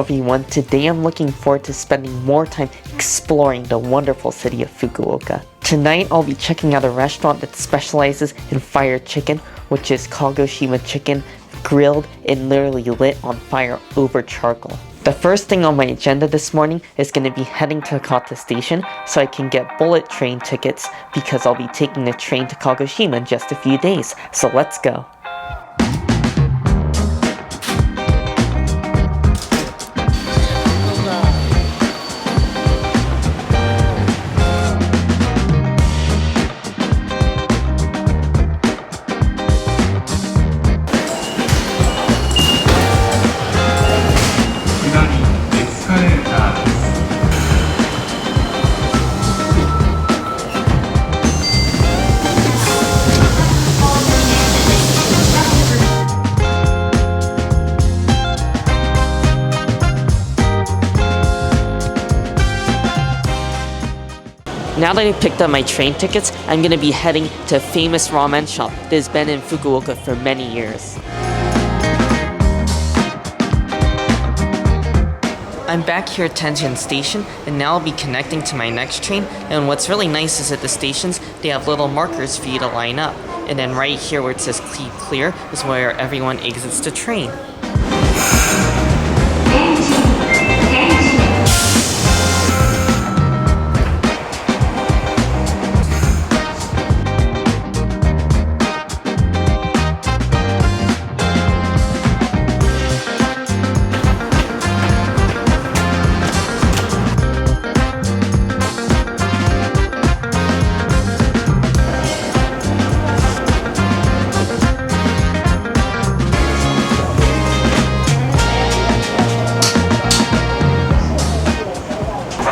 Hello everyone, today I'm looking forward to spending more time exploring the wonderful city of Fukuoka. Tonight I'll be checking out a restaurant that specializes in fried chicken, which is Kagoshima chicken, grilled and literally lit on fire over charcoal. The first thing on my agenda this morning is going to be heading to Hakata Station so I can get bullet train tickets because I'll be taking a train to Kagoshima in just a few days, so let's go. Now that I picked up my train tickets, I'm going to be heading to a famous ramen shop that has been in Fukuoka for many years. I'm back here at Tenjin Station, and now I'll be connecting to my next train, and what's really nice is at the stations, they have little markers for you to line up. And then right here where it says "Keep Clear" is where everyone exits the train.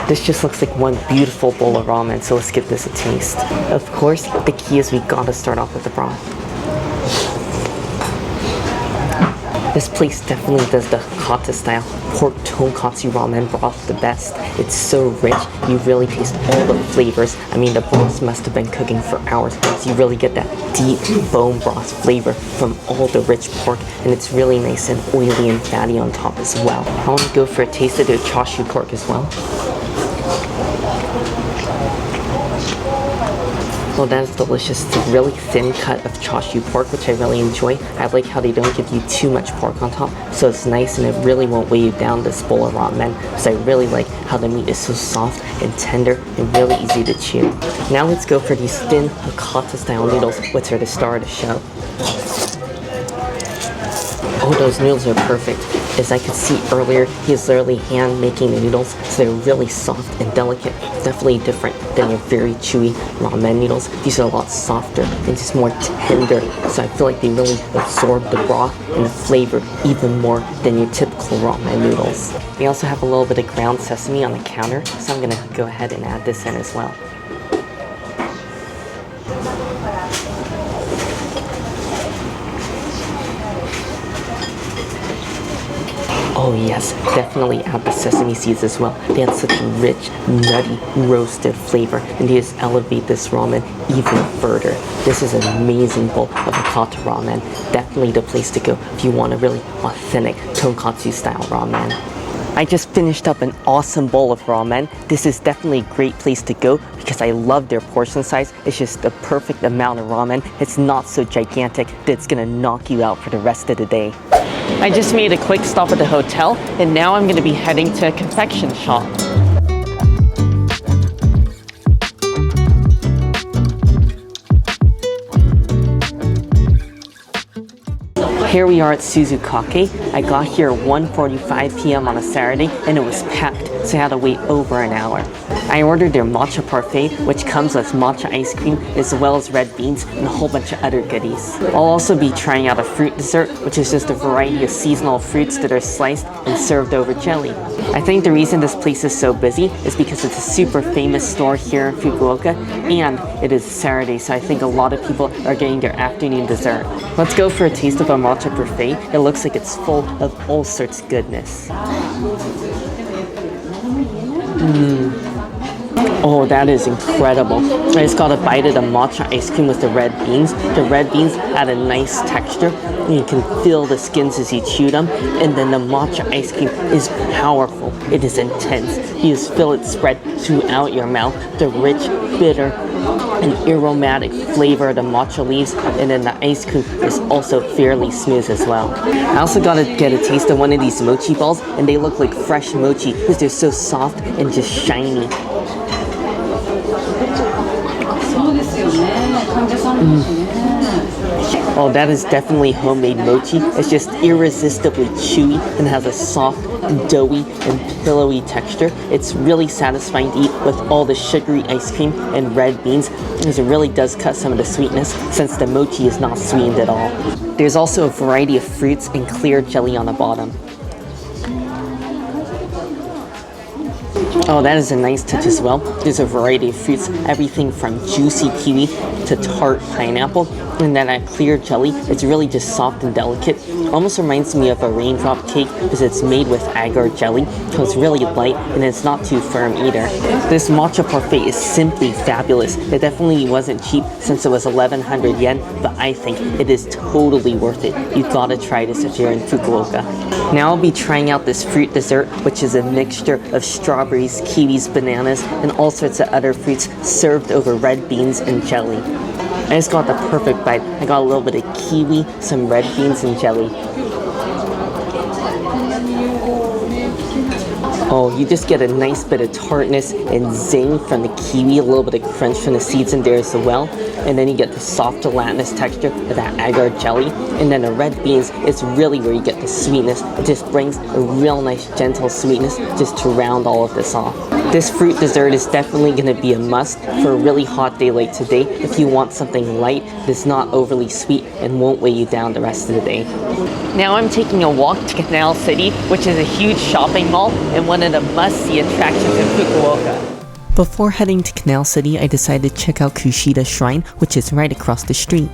This just looks like one beautiful bowl of ramen, so let's give this a taste. Of course, the key is we gotta start off with the broth. This place definitely does the Hakata style pork tonkatsu ramen broth the best. It's so rich, you really taste all the flavors. I mean, the broth must have been cooking for hours, so you really get that deep bone broth flavor from all the rich pork, and it's really nice and oily and fatty on top as well. I want to go for a taste of the chashu pork as well. Oh, that is delicious. It's a really thin cut of chashu pork, which I really enjoy. I like how they don't give you too much pork on top, so it's nice and it really won't weigh you down, this bowl of ramen, because I really like how the meat is so soft and tender and really easy to chew. Now let's go for these thin Hakata style noodles, which are the star of the show. Oh, those noodles are perfect. As I could see earlier, he is literally hand making the noodles, so they're really soft and delicate. Definitely different than your very chewy ramen noodles. These are a lot softer and just more tender, so I feel like they really absorb the broth and the flavor even more than your typical ramen noodles. We also have a little bit of ground sesame on the counter, so I'm gonna go ahead and add this in as well. Oh yes, definitely add the sesame seeds as well. They have such a rich, nutty, roasted flavor, and they just elevate this ramen even further. This is an amazing bowl of Hakata ramen. Definitely the place to go if you want a really authentic tonkatsu style ramen. I just finished up an awesome bowl of ramen. This is definitely a great place to go because I love their portion size. It's just the perfect amount of ramen. It's not so gigantic that it's gonna knock you out for the rest of the day. I just made a quick stop at the hotel, and now I'm going to be heading to a confection shop. Here we are at Suzukake. I got here at 1:45 p.m. on a Saturday, and it was packed, so I had to wait over an hour. I ordered their Matcha Parfait, which comes with matcha ice cream, as well as red beans, and a whole bunch of other goodies. I'll also be trying out a fruit dessert, which is just a variety of seasonal fruits that are sliced and served over jelly. I think the reason this place is so busy is because it's a super famous store here in Fukuoka, and it is Saturday, so I think a lot of people are getting their afternoon dessert. Let's go for a taste of a Matcha Parfait. It looks like it's full of all sorts of goodness. Oh, that is incredible. I just got a bite of the matcha ice cream with the red beans. The red beans add a nice texture. You can feel the skins as you chew them. And then the matcha ice cream is powerful. It is intense. You just feel it spread throughout your mouth. The rich, bitter, and aromatic flavor of the matcha leaves, and then the ice cream is also fairly smooth as well. I also got to get a taste of one of these mochi balls, and they look like fresh mochi because they're so soft and just shiny. Oh, that is definitely homemade mochi. It's just irresistibly chewy and has a soft, doughy, and pillowy texture. It's really satisfying to eat with all the sugary ice cream and red beans, because it really does cut some of the sweetness since the mochi is not sweetened at all. There's also a variety of fruits and clear jelly on the bottom. Oh, that is a nice touch as well. There's a variety of fruits, everything from juicy kiwi to tart pineapple. And then that clear jelly, it's really just soft and delicate. Almost reminds me of a raindrop cake because it's made with agar jelly, so it's really light and it's not too firm either. This Matcha Parfait is simply fabulous. It definitely wasn't cheap since it was 1,100 yen, but I think it is totally worth it. You've got to try this if you're in Fukuoka. Now I'll be trying out this fruit dessert, which is a mixture of strawberries, kiwis, bananas, and all sorts of other fruits served over red beans and jelly. I just got the perfect bite. I got a little bit of kiwi, some red beans, and jelly. Oh, you just get a nice bit of tartness and zing from the kiwi, a little bit of crunch from the seeds in there as well. And then you get the soft gelatinous texture of that agar jelly. And then the red beans, it's really where you get the sweetness. It just brings a real nice gentle sweetness just to round all of this off. This fruit dessert is definitely going to be a must for a really hot day like today if you want something light that's not overly sweet and won't weigh you down the rest of the day. Now I'm taking a walk to Canal City, which is a huge shopping mall and one of the must-see attractions in Fukuoka. Before heading to Canal City, I decided to check out Kushida Shrine, which is right across the street.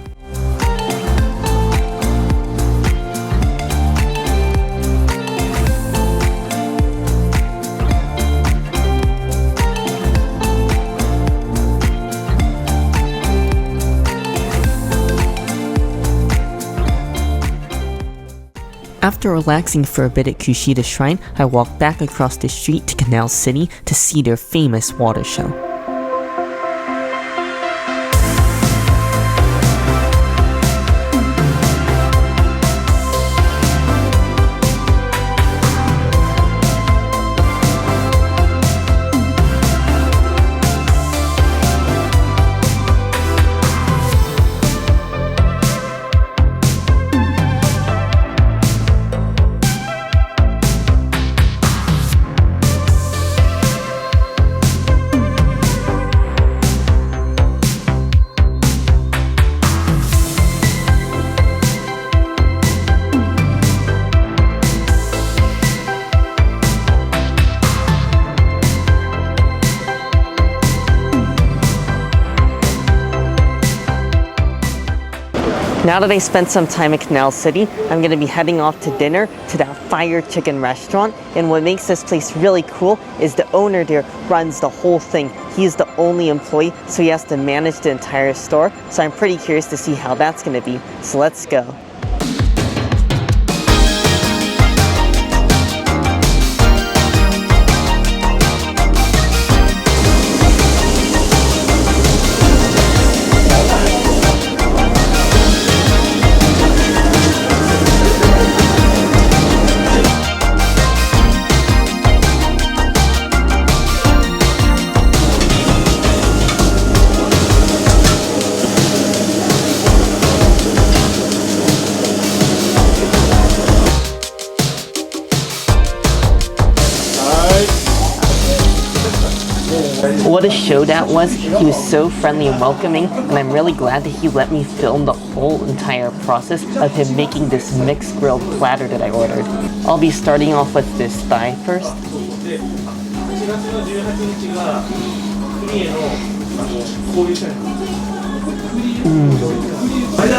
After relaxing for a bit at Kushida Shrine, I walked back across the street to Canal City to see their famous water show. Now that I spent some time at Canal City, I'm going to be heading off to dinner to that fire chicken restaurant. And what makes this place really cool is the owner there runs the whole thing. He's the only employee, so he has to manage the entire store. So I'm pretty curious to see how that's going to be. So let's go. What a show that was. He was so friendly and welcoming, and I'm really glad that he let me film the whole entire process of him making this mixed grilled platter that I ordered. I'll be starting off with this thigh first.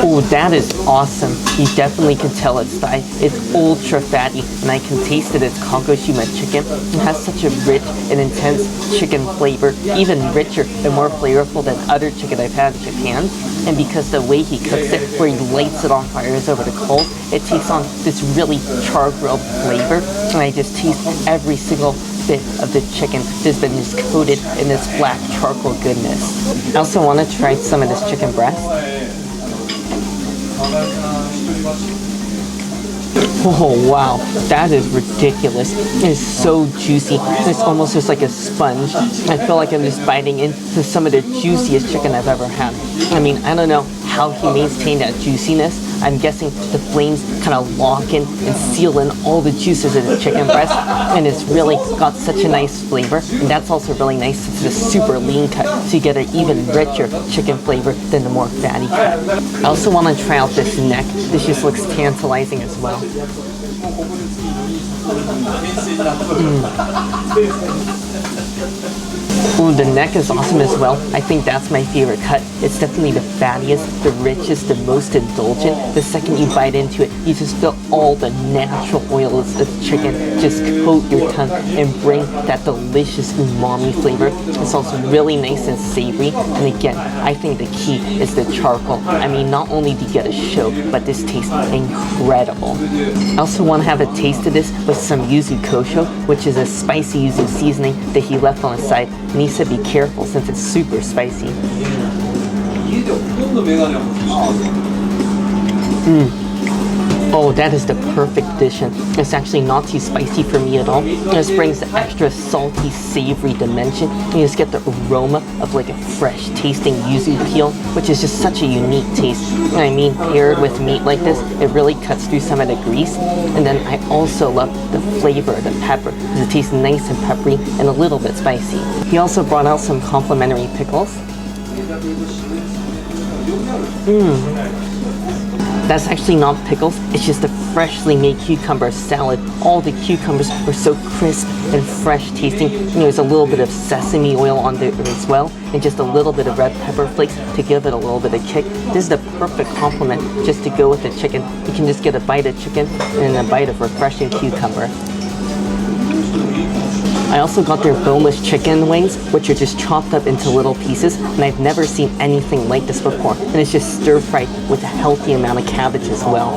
Oh, that is awesome. You definitely can tell it's Thai. It's ultra fatty, and I can taste it. It's Kagoshima chicken. It has such a rich and intense chicken flavor, even richer and more flavorful than other chicken I've had in Japan. And because the way he cooks it, where he lights it on fires over the coals, it takes on this really char-grilled flavor, and I just taste every single bit of the chicken that's been just coated in this black charcoal goodness. I also want to try some of this chicken breast. Oh wow, that is ridiculous. It is so juicy. It's almost just like a sponge. I feel like I'm just biting into some of the juiciest chicken I've ever had. I mean, I don't know how he maintained that juiciness. I'm guessing the flames kind of lock in and seal in all the juices in the chicken breast, and it's really got such a nice flavor. And that's also really nice since it's a super lean cut, so you get an even richer chicken flavor than the more fatty cut. I also want to try out this neck. This just looks tantalizing as well. Ooh, the neck is awesome as well. I think that's my favorite cut. It's definitely the fattiest, the richest, the most indulgent. The second you bite into it, you just feel all the natural oils of chicken just coat your tongue and bring that delicious umami flavor. It's also really nice and savory. And again, I think the key is the charcoal. I mean, not only do you get a show, but this tastes incredible. I also want to have a taste of this with some yuzu kosho, which is a spicy yuzu seasoning that he left on the side. And he said be careful since it's super spicy. Oh, that is the perfect addition. It's actually not too spicy for me at all. This brings the extra salty, savory dimension. You just get the aroma of like a fresh tasting yuzu peel, which is just such a unique taste. I mean, paired with meat like this, it really cuts through some of the grease. And then I also love the flavor of the pepper, because it tastes nice and peppery and a little bit spicy. He also brought out some complimentary pickles. That's actually not pickles, it's just a freshly made cucumber salad. All the cucumbers were so crisp and fresh tasting. And there's a little bit of sesame oil on there as well, and just a little bit of red pepper flakes to give it a little bit of kick. This is the perfect complement just to go with the chicken. You can just get a bite of chicken and a bite of refreshing cucumber. I also got their boneless chicken wings, which are just chopped up into little pieces, and I've never seen anything like this before. And it's just stir-fried with a healthy amount of cabbage as well.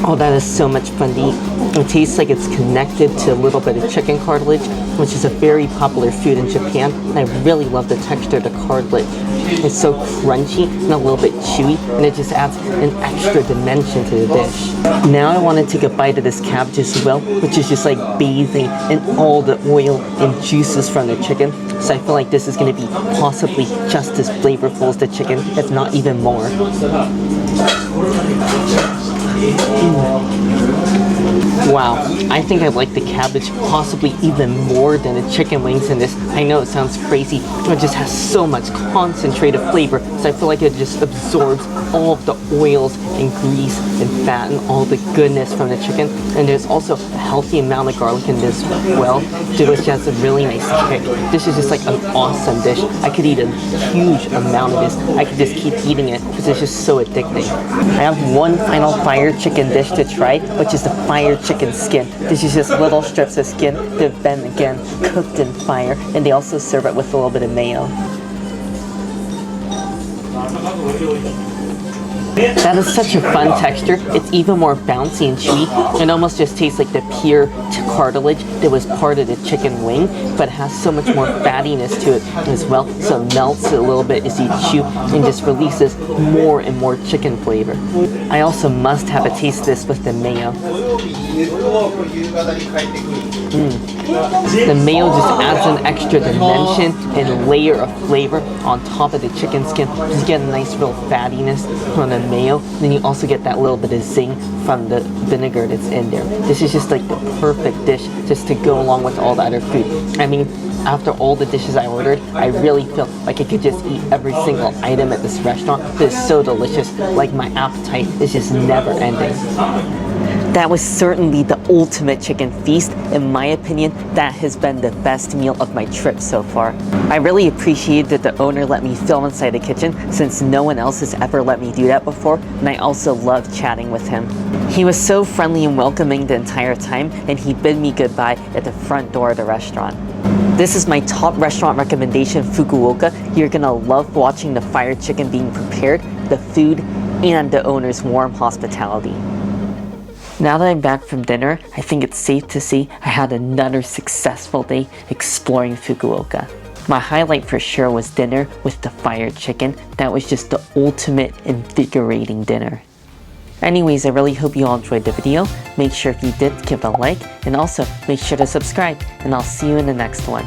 Oh, that is so much fun to eat. It tastes like it's connected to a little bit of chicken cartilage, which is a very popular food in Japan. And I really love the texture of the cartilage. It's so crunchy and a little bit chewy, and it just adds an extra dimension to the dish. Now I want to take a bite of this cabbage as well, which is just like bathing in all the oil and juices from the chicken. So I feel like this is going to be possibly just as flavorful as the chicken, if not even more. Wow, I think I like the cabbage possibly even more than the chicken wings in this. I know it sounds crazy, but it just has so much concentrated flavor, so I feel like it just absorbs all of the oils and grease and fat and all the goodness from the chicken. And there's also a healthy amount of garlic in this as well, which has a really nice kick. This is just like an awesome dish. I could eat a huge amount of this. I could just keep eating it because it's just so addicting. I have one final fire chicken dish to try, which is the fire chicken skin. This is just little strips of skin that have been, again, cooked in fire, and they also serve it with a little bit of mayo. That is such a fun texture. It's even more bouncy and chewy. It almost just tastes like the pure cartilage that was part of the chicken wing, but it has so much more fattiness to it as well, so it melts a little bit as you chew and just releases more and more chicken flavor. I also must have a taste of this with the mayo. The mayo just adds an extra dimension and layer of flavor on top of the chicken skin. Just get a nice real fattiness from the mayo. Then you also get that little bit of zing from the vinegar that's in there. This is just like the perfect dish just to go along with all the other food. I mean, after all the dishes I ordered, I really feel like I could just eat every single item at this restaurant. It's so delicious. Like, my appetite is just never ending. That was certainly the ultimate chicken feast. In my opinion, that has been the best meal of my trip so far. I really appreciated that the owner let me film inside the kitchen since no one else has ever let me do that before, and I also loved chatting with him. He was so friendly and welcoming the entire time, and he bid me goodbye at the front door of the restaurant. This is my top restaurant recommendation, Fukuoka. You're gonna love watching the fire chicken being prepared, the food, and the owner's warm hospitality. Now that I'm back from dinner, I think it's safe to say I had another successful day exploring Fukuoka. My highlight for sure was dinner with the fire chicken. That was just the ultimate invigorating dinner. Anyways, I really hope you all enjoyed the video. Make sure if you did, give a like, and also make sure to subscribe, and I'll see you in the next one.